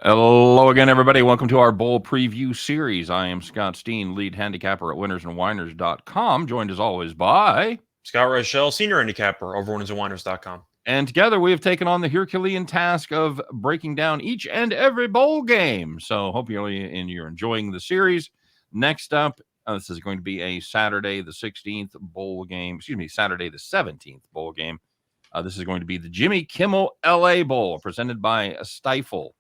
Hello again, everybody. Welcome to our bowl preview series. I am Scott Steehn, lead handicapper at winnersandwiners.com, joined as always by... Scott Reichel, senior handicapper over winnersandwiners.com. And together we have taken on the Herculean task of breaking down each and every bowl game. So hopefully you're enjoying the series. Next up, this is going to be a Saturday the 16th bowl game. Saturday the 17th bowl game. This is going to be the Jimmy Kimmel LA Bowl, presented by Stifel.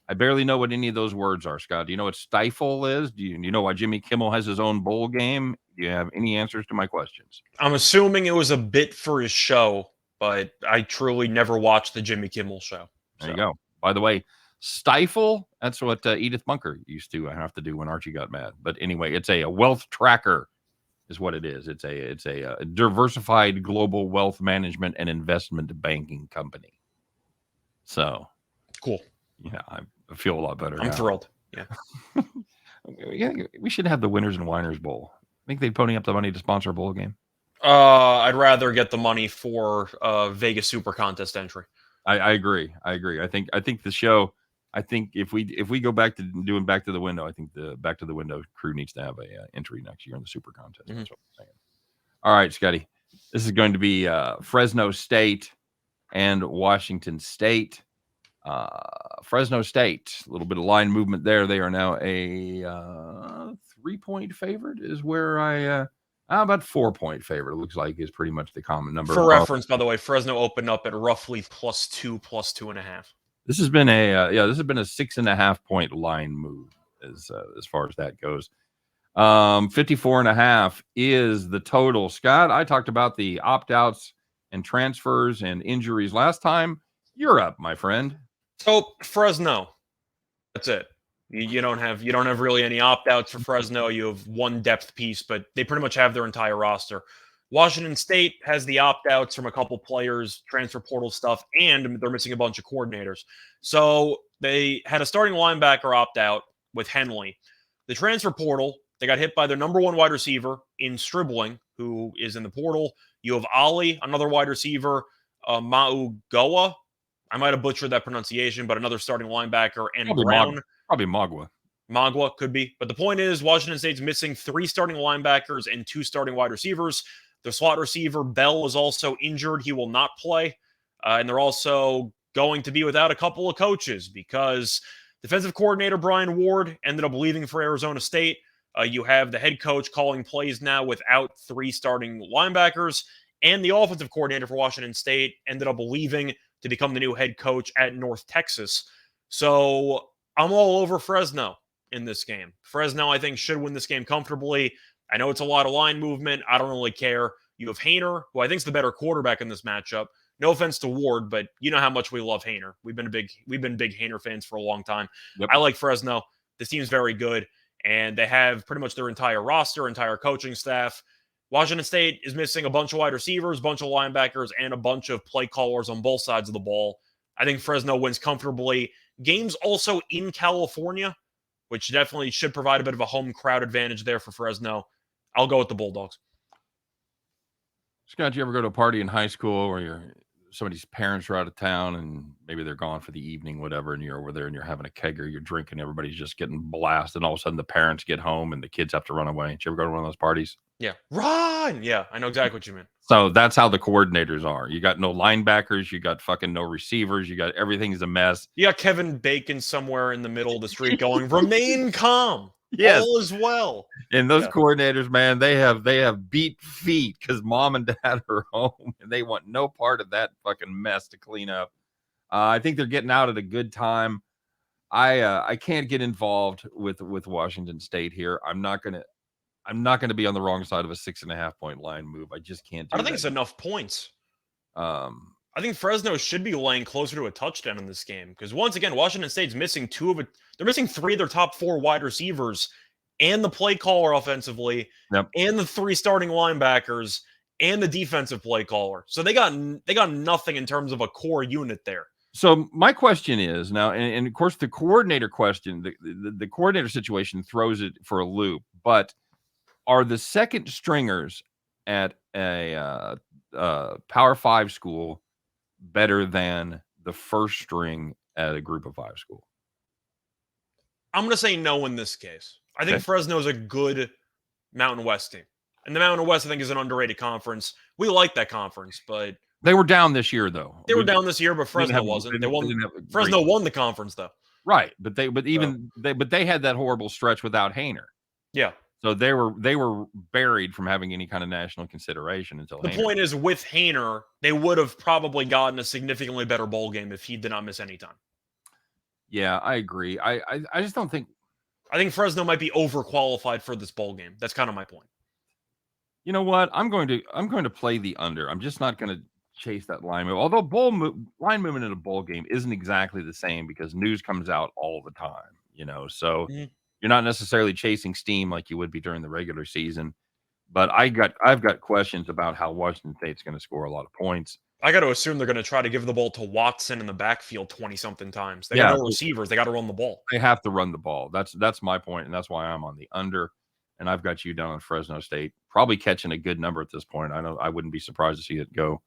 I barely know what any of those words are, Scott. Do you know what Stifle is? Do you know why Jimmy Kimmel has his own bowl game? Do you have any answers to my questions? I'm assuming it was a bit for his show, but I truly never watched the Jimmy Kimmel show. There you go. By the way, Stifle, that's what Edith Bunker used to have to do when Archie got mad. But anyway, it's a wealth tracker is what it is. It's a diversified global wealth management and investment banking company. So cool. Yeah, I feel a lot better. I'm thrilled. Yeah. We should have the Winners and Winers Bowl. Think they'd pony up the money to sponsor a bowl game? I'd rather get the money for Vegas Super Contest entry. I agree. I think the show. I think if we go back to doing Back to the Window, I think the Back to the Window crew needs to have a entry next year in the Super Contest. That's what I'm saying. All right, Scotty. This is going to be Fresno State and Washington State. Fresno State, a little bit of line movement there. They are now a 3-point favorite is where about 4-point favorite. It looks like is pretty much the common number. For reference, by the way, Fresno opened up at roughly +2, +2.5. This has been a 6.5 point line move as far as that goes. 54.5 is the total. Scott, I talked about the opt-outs and transfers and injuries last time. You're up, my friend. So Fresno, that's it. You don't have really any opt-outs for Fresno. You have one depth piece, but they pretty much have their entire roster. Washington State has the opt-outs from a couple players, transfer portal stuff, and they're missing a bunch of coordinators. So they had a starting linebacker opt-out with Henley. The transfer portal, they got hit by their number one wide receiver in Stribling, who is in the portal. You have Ali, another wide receiver, Maugoa. I might have butchered that pronunciation, but another starting linebacker, and probably Brown. Probably Magua. Magua could be. But the point is, Washington State's missing 3 starting linebackers and 2 starting wide receivers. The slot receiver, Bell, is also injured. He will not play. And they're also going to be without a couple of coaches because defensive coordinator Brian Ward ended up leaving for Arizona State. You have the head coach calling plays now without 3 starting linebackers. And the offensive coordinator for Washington State ended up leaving to become the new head coach at North Texas. So I'm all over Fresno in this game. Fresno, I think, should win this game comfortably. I know it's a lot of line movement. I don't really care. You have Haener, who I think is the better quarterback in this matchup. No offense to Ward, but you know how much we love Haener. We've been big Haener fans for a long time. Yep. I like Fresno. This team's very good, and they have pretty much their entire roster, entire coaching staff. Washington State is missing a bunch of wide receivers, a bunch of linebackers, and a bunch of play callers on both sides of the ball. I think Fresno wins comfortably. Games also in California, which definitely should provide a bit of a home crowd advantage there for Fresno. I'll go with the Bulldogs. Scott, you ever go to a party in high school where somebody's parents are out of town and maybe they're gone for the evening, whatever, and you're over there and you're having a kegger, you're drinking, everybody's just getting blasted, and all of a sudden the parents get home and the kids have to run away? Did you ever go to one of those parties? Yeah. Run! Yeah, I know exactly what you mean. So that's how the coordinators are. You got no linebackers, you got fucking no receivers, you got everything's a mess. You got Kevin Bacon somewhere in the middle of the street going, remain calm. Yes. All is well. And those coordinators, man, they have beat feet because mom and dad are home and they want no part of that fucking mess to clean up. I think they're getting out at a good time. I can't get involved with Washington State here. I'm not gonna be on the wrong side of a 6.5 point line move. I just can't do I don't think it's enough points. I think Fresno should be laying closer to a touchdown in this game because once again, Washington State's missing 2 of it. They're missing 3 of their top 4 wide receivers and the play caller offensively, and the 3 starting linebackers and the defensive play caller. So they got nothing in terms of a core unit there. So my question is now, and of course the coordinator question, the coordinator situation throws it for a loop, but are the second stringers at a Power 5 school better than the first string at a Group of 5 school? I'm going to say no in this case. I think Okay. Fresno is a good Mountain West team. And the Mountain West, I think, is an underrated conference. We like that conference, but They were down this year, though. they were down this year, but Fresno wasn't. They didn't have a Fresno great, won the conference, though. right, but they had that horrible stretch without Haener. Yeah. So they were buried from having any kind of national consideration until The Haener. point is, with Haener, they would have probably gotten a significantly better bowl game if he did not miss any time. Yeah, I agree. I just don't think. I think Fresno might be overqualified for this bowl game. That's kind of my point. You know what? I'm going to play the under. I'm just not going to chase that line move. Although line movement in a bowl game isn't exactly the same because news comes out all the time. So you're not necessarily chasing steam like you would be during the regular season. But I've got questions about how Washington State's going to score a lot of points. I got to assume they're going to try to give the ball to Watson in the backfield 20-something times. They got no receivers. They got to run the ball. They have to run the ball. That's my point, and that's why I'm on the under. And I've got you down in Fresno State, probably catching a good number at this point. I wouldn't be surprised to see it go.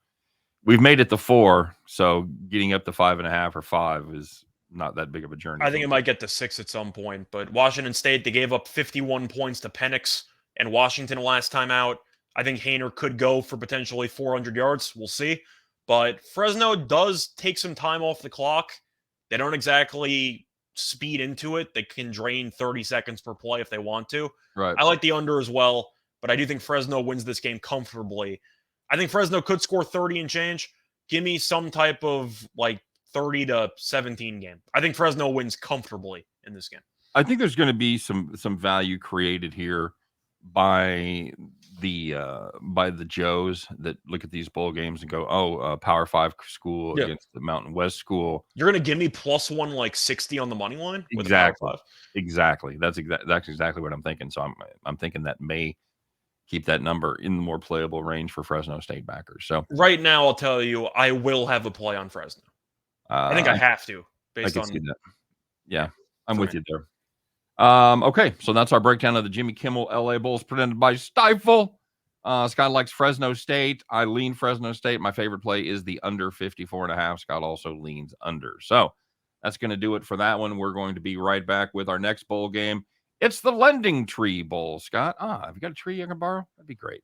We've made it to 4, so getting up to 5.5 or 5 is not that big of a journey. I think it might get to 6 at some point. But Washington State, they gave up 51 points to Penix and Washington last time out. I think Haener could go for potentially 400 yards. We'll see. But Fresno does take some time off the clock. They don't exactly speed into it. They can drain 30 seconds per play if they want to. Right. I like the under as well, but I do think Fresno wins this game comfortably. I think Fresno could score 30 and change. Give me some type of 30-17 game. I think Fresno wins comfortably in this game. I think there's going to be some value created here by the Joes that look at these bowl games and go, Power 5 school against the Mountain West school. You're going to give me plus 160 on the money line? Exactly. That's exactly what I'm thinking. So I'm thinking that may keep that number in the more playable range for Fresno State backers. So right now, I'll tell you, I will have a play on Fresno. I think I have to, based on that. Yeah, I'm with you there. Okay, so that's our breakdown of the Jimmy Kimmel LA Bowls presented by Stifel. Scott likes Fresno State. I lean Fresno State. My favorite play is the under 54.5. Scott also leans under. So that's going to do it for that one. We're going to be right back with our next bowl game. It's the Lending Tree Bowl, Scott. Have you got a tree I can borrow? That'd be great.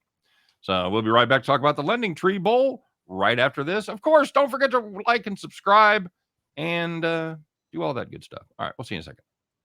So we'll be right back to talk about the Lending Tree Bowl right after this. Of course, don't forget to like and subscribe and do all that good stuff. All right, we'll see you in a second.